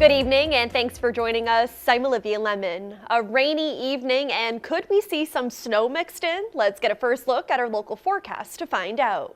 Good evening and thanks for joining us. I'm Olivia Lemmon. A rainy evening, and could we see some snow mixed in? Let's get a first look at our local forecast to find out.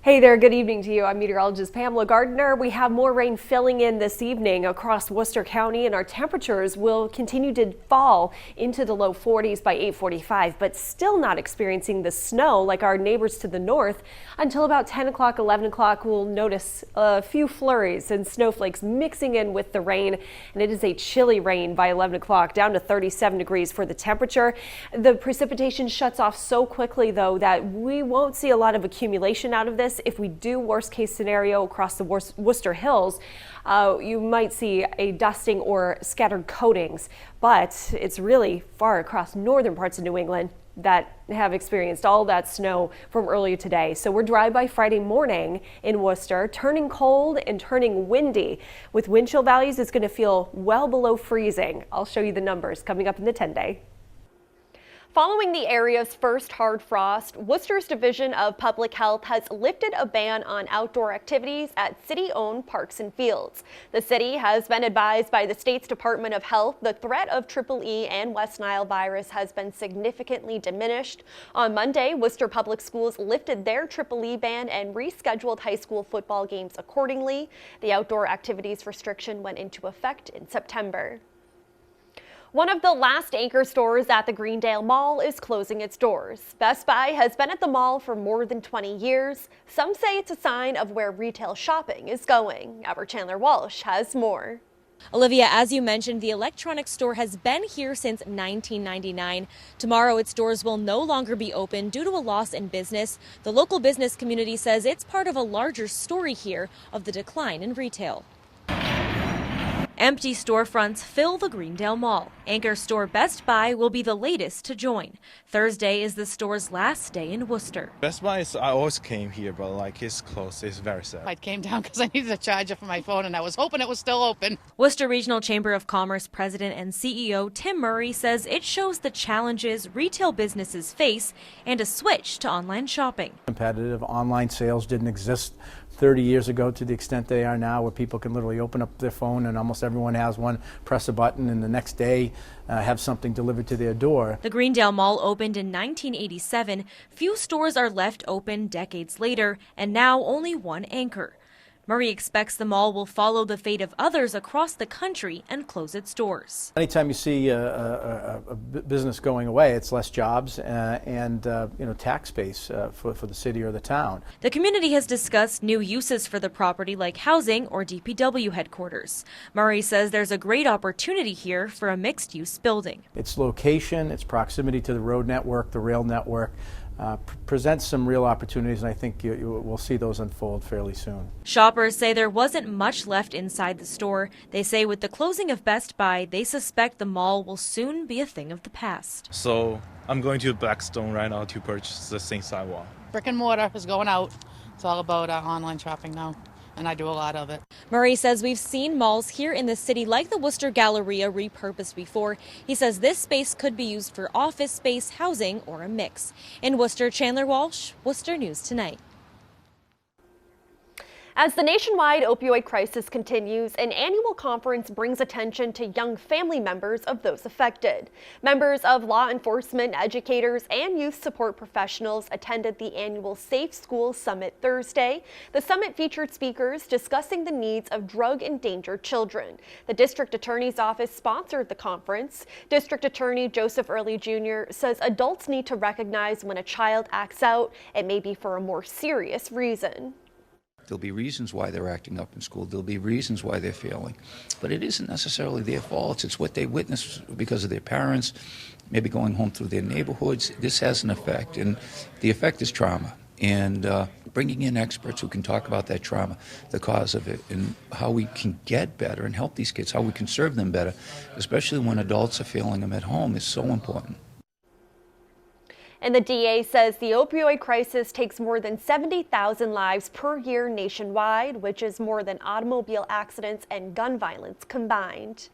Hey there, good evening to you. I'm meteorologist Pamela Gardner. We have more rain filling in this evening across Worcester County, and our temperatures will continue to fall into the low 40s by 8:45, but still not experiencing the snow like our neighbors to the north. Until about 10 o'clock, 11 o'clock, we'll notice a few flurries and snowflakes mixing in with the rain, and it is a chilly rain by 11 o'clock, down to 37 degrees for the temperature. The precipitation shuts off so quickly, though, that we won't see a lot of accumulation out of this. If we do worst case scenario across the Worcester Hills, you might see a dusting or scattered coatings, but it's really far across northern parts of New England that have experienced all that snow from earlier today. So we're dry by Friday morning in Worcester, turning cold and turning windy. With wind chill values, it's going to feel well below freezing. I'll show you the numbers coming up in the 10-day. Following the area's first hard frost, Worcester's Division of Public Health has lifted a ban on outdoor activities at city-owned parks and fields. The city has been advised by the state's Department of Health the threat of EEE and West Nile virus has been significantly diminished. On Monday, Worcester Public Schools lifted their EEE ban and rescheduled high school football games accordingly. The outdoor activities restriction went into effect in September. One of the last anchor stores at the Greendale Mall is closing its doors. Best Buy has been at the mall for more than 20 years. Some say it's a sign of where retail shopping is going. Our Chandler Walsh has more. Olivia, as you mentioned, the electronics store has been here since 1999. Tomorrow, its doors will no longer be open due to a loss in business. The local business community says it's part of a larger story here of the decline in retail. Empty storefronts fill the Greendale Mall. Anchor store Best Buy will be the latest to join. Thursday is the store's last day in Worcester. Best Buy, I always came here, but it's closed. It's very sad. I came down because I needed a charger for my phone, and I was hoping it was still open. Worcester Regional Chamber of Commerce President and CEO Tim Murray says it shows the challenges retail businesses face and a switch to online shopping. Competitive online sales didn't exist 30 years ago to the extent they are now, where people can literally open up their phone and almost everyone has one, press a button, and the next day have something delivered to their door. The Greendale Mall opened in 1987. Few stores are left open decades later, and now only one anchor. Murray expects the mall will follow the fate of others across the country and close its doors. Anytime you see a business going away, it's less jobs and tax base for the city or the town. The community has discussed new uses for the property like housing or DPW headquarters. Murray says there's a great opportunity here for a mixed-use building. Its location, its proximity to the road network, the rail network, presents some real opportunities, and I think we'll see those unfold fairly soon. Shoppers say there wasn't much left inside the store. They say with the closing of Best Buy, they suspect the mall will soon be a thing of the past. So I'm going to Blackstone right now to purchase the same sidewalk. Brick and mortar is going out. It's all about online shopping now, and I do a lot of it. Murray says we've seen malls here in the city like the Worcester Galleria repurposed before. He says this space could be used for office space, housing, or a mix. In Worcester, Chandler Walsh, Worcester News Tonight. As the nationwide opioid crisis continues, an annual conference brings attention to young family members of those affected. Members of law enforcement, educators, and youth support professionals attended the annual Safe School Summit Thursday. The summit featured speakers discussing the needs of drug-endangered children. The district attorney's office sponsored the conference. District Attorney Joseph Early Jr. says adults need to recognize when a child acts out. It may be for a more serious reason. There'll be reasons why they're acting up in school. There'll be reasons why they're failing. But it isn't necessarily their fault. It's what they witnessed because of their parents, maybe going home through their neighborhoods. This has an effect, and the effect is trauma. And bringing in experts who can talk about that trauma, the cause of it, and how we can get better and help these kids, how we can serve them better, especially when adults are failing them at home, is so important. And the DA says the opioid crisis takes more than 70,000 lives per year nationwide, which is more than automobile accidents and gun violence combined.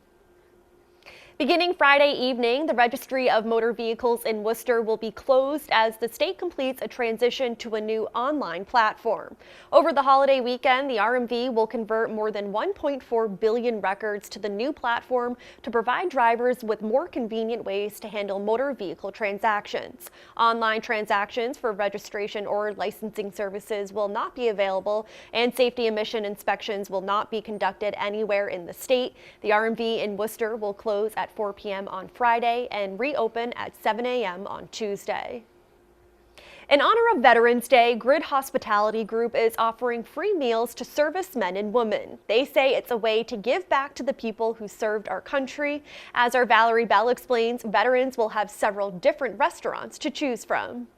Beginning Friday evening, the Registry of Motor Vehicles in Worcester will be closed as the state completes a transition to a new online platform. Over the holiday weekend, the RMV will convert more than 1.4 billion records to the new platform to provide drivers with more convenient ways to handle motor vehicle transactions. Online transactions for registration or licensing services will not be available, and safety emission inspections will not be conducted anywhere in the state. The RMV in Worcester will close at 4 p.m. on Friday and reopen at 7 a.m. on Tuesday. In honor of Veterans Day, Grid Hospitality Group is offering free meals to servicemen and women. They say it's a way to give back to the people who served our country. As our Valerie Bell explains, veterans will have several different restaurants to choose from.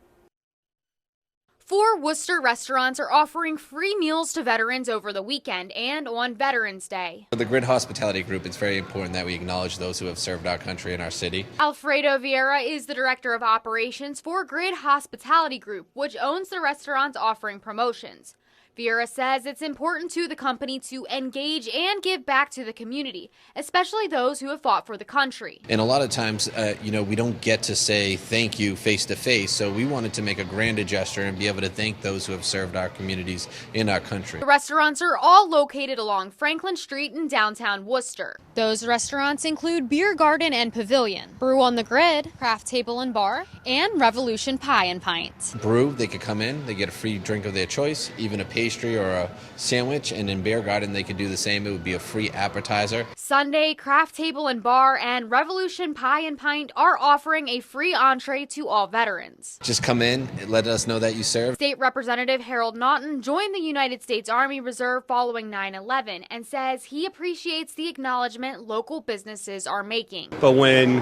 4 Worcester restaurants are offering free meals to veterans over the weekend and on Veterans Day. For the Grid Hospitality Group, it's very important that we acknowledge those who have served our country and our city. Alfredo Vieira is the Director of Operations for Grid Hospitality Group, which owns the restaurants offering promotions. Vieira says it's important to the company to engage and give back to the community, especially those who have fought for the country. And a lot of times, we don't get to say thank you face to face, so we wanted to make a grander gesture and be able to thank those who have served our communities in our country. The restaurants are all located along Franklin Street in downtown Worcester. Those restaurants include Beer Garden and Pavilion, Brew on the Grid, Craft Table and Bar, and Revolution Pie and Pint. Brew, they could come in, they get a free drink of their choice, even a pastry or a sandwich, and in Beer Garden they could do the same. It would be a free appetizer. Sunday, Craft Table and Bar and Revolution Pie and Pint are offering a free entree to all veterans. Just come in and let us know that you served. State Representative Harold Naughton joined the United States Army Reserve following 9/11 and says he appreciates the acknowledgement local businesses are making. But when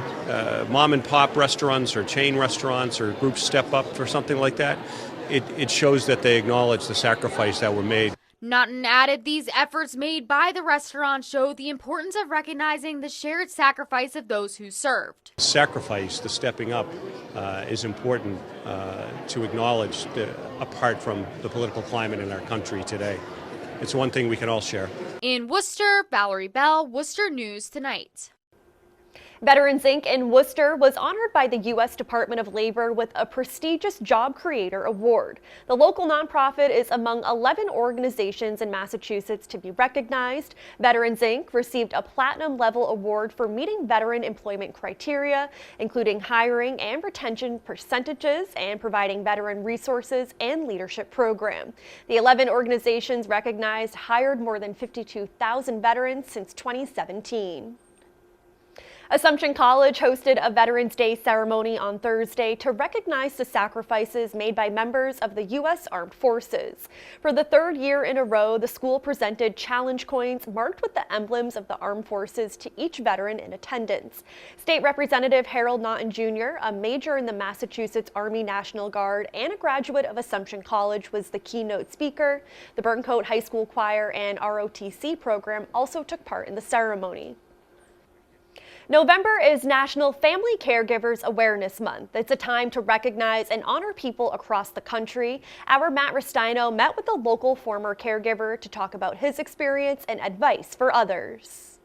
mom and pop restaurants or chain restaurants or groups step up for something like that, it shows that they acknowledge the sacrifice that were made. Naughton added these efforts made by the restaurant show the importance of recognizing the shared sacrifice of those who served. Sacrifice, the stepping up, is important to acknowledge apart from the political climate in our country today. It's one thing we can all share. In Worcester, Valerie Bell, Worcester News Tonight. Veterans Inc. in Worcester was honored by the U.S. Department of Labor with a prestigious Job Creator Award. The local nonprofit is among 11 organizations in Massachusetts to be recognized. Veterans Inc. received a platinum-level award for meeting veteran employment criteria, including hiring and retention percentages and providing veteran resources and leadership program. The 11 organizations recognized hired more than 52,000 veterans since 2017. Assumption College hosted a Veterans Day ceremony on Thursday to recognize the sacrifices made by members of the U.S. Armed Forces. For the third year in a row, the school presented challenge coins marked with the emblems of the Armed Forces to each veteran in attendance. State Representative Harold Naughton Jr., a major in the Massachusetts Army National Guard and a graduate of Assumption College, was the keynote speaker. The Burncoat High School Choir and ROTC program also took part in the ceremony. November is National Family Caregivers Awareness Month. It's a time to recognize and honor people across the country. Our Matt Restaino met with a local former caregiver to talk about his experience and advice for others.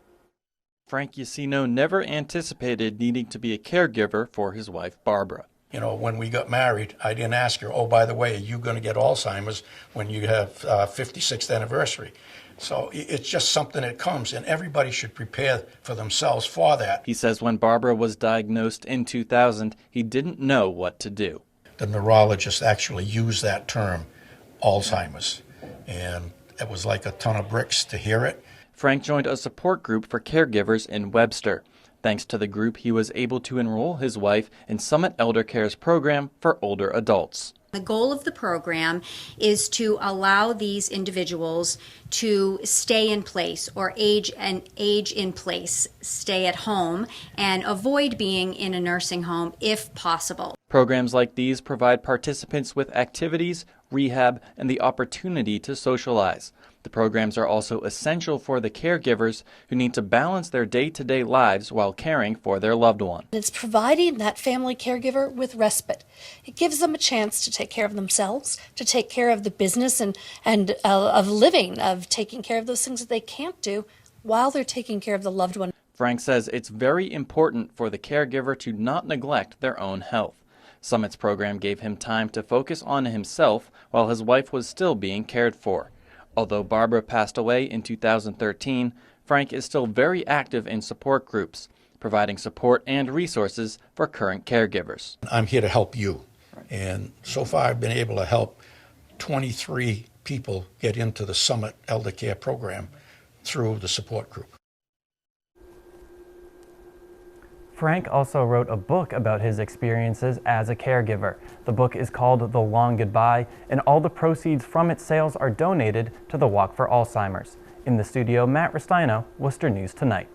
Frank Yacino never anticipated needing to be a caregiver for his wife, Barbara. You know, when we got married, I didn't ask her, oh, by the way, are you going to get Alzheimer's when you have 56th anniversary? So it's just something that comes, and everybody should prepare for themselves for that. He says when Barbara was diagnosed in 2000, he didn't know what to do. The neurologist actually used that term, Alzheimer's, and it was like a ton of bricks to hear it. Frank joined a support group for caregivers in Webster. Thanks to the group, he was able to enroll his wife in Summit Elder Care's program for older adults. The goal of the program is to allow these individuals to stay in place or age in place, stay at home, and avoid being in a nursing home if possible. Programs like these provide participants with activities, rehab, and the opportunity to socialize. The programs are also essential for the caregivers who need to balance their day-to-day lives while caring for their loved one. It's providing that family caregiver with respite. It gives them a chance to take care of themselves, to take care of the business and of living, of taking care of those things that they can't do while they're taking care of the loved one. Frank says it's very important for the caregiver to not neglect their own health. Summit's program gave him time to focus on himself while his wife was still being cared for. Although Barbara passed away in 2013, Frank is still very active in support groups, providing support and resources for current caregivers. I'm here to help you. And so far I've been able to help 23 people get into the Summit Elder Care program through the support group. Frank also wrote a book about his experiences as a caregiver. The book is called The Long Goodbye, and all the proceeds from its sales are donated to the Walk for Alzheimer's. In the studio, Matt Restaino, Worcester News Tonight.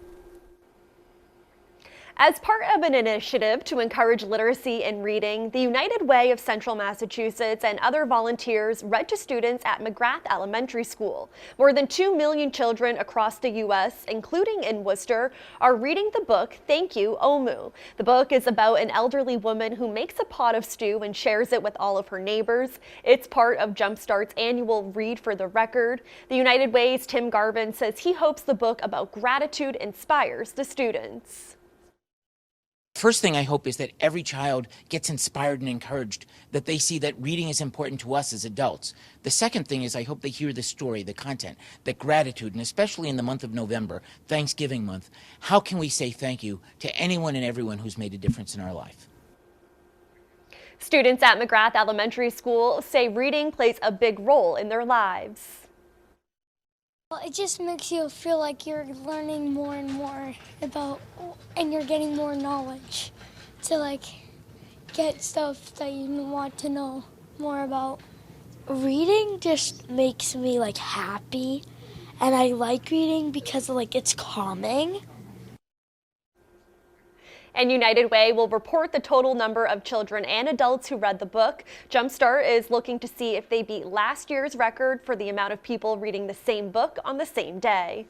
As part of an initiative to encourage literacy and reading, the United Way of Central Massachusetts and other volunteers read to students at McGrath Elementary School. More than 2 million children across the U.S., including in Worcester, are reading the book Thank You, Omu. The book is about an elderly woman who makes a pot of stew and shares it with all of her neighbors. It's part of Jumpstart's annual Read for the Record. The United Way's Tim Garvin says he hopes the book about gratitude inspires the students. First thing I hope is that every child gets inspired and encouraged, that they see that reading is important to us as adults. The second thing is I hope they hear the story, the content, that gratitude, and especially in the month of November, Thanksgiving month, how can we say thank you to anyone and everyone who's made a difference in our life? Students at McGrath Elementary School say reading plays a big role in their lives. Well, it just makes you feel like you're learning more and more about, and you're getting more knowledge to like get stuff that you want to know more about. Reading just makes me like happy, and I like reading because like it's calming. And United Way will report the total number of children and adults who read the book. Jumpstart is looking to see if they beat last year's record for the amount of people reading the same book on the same day.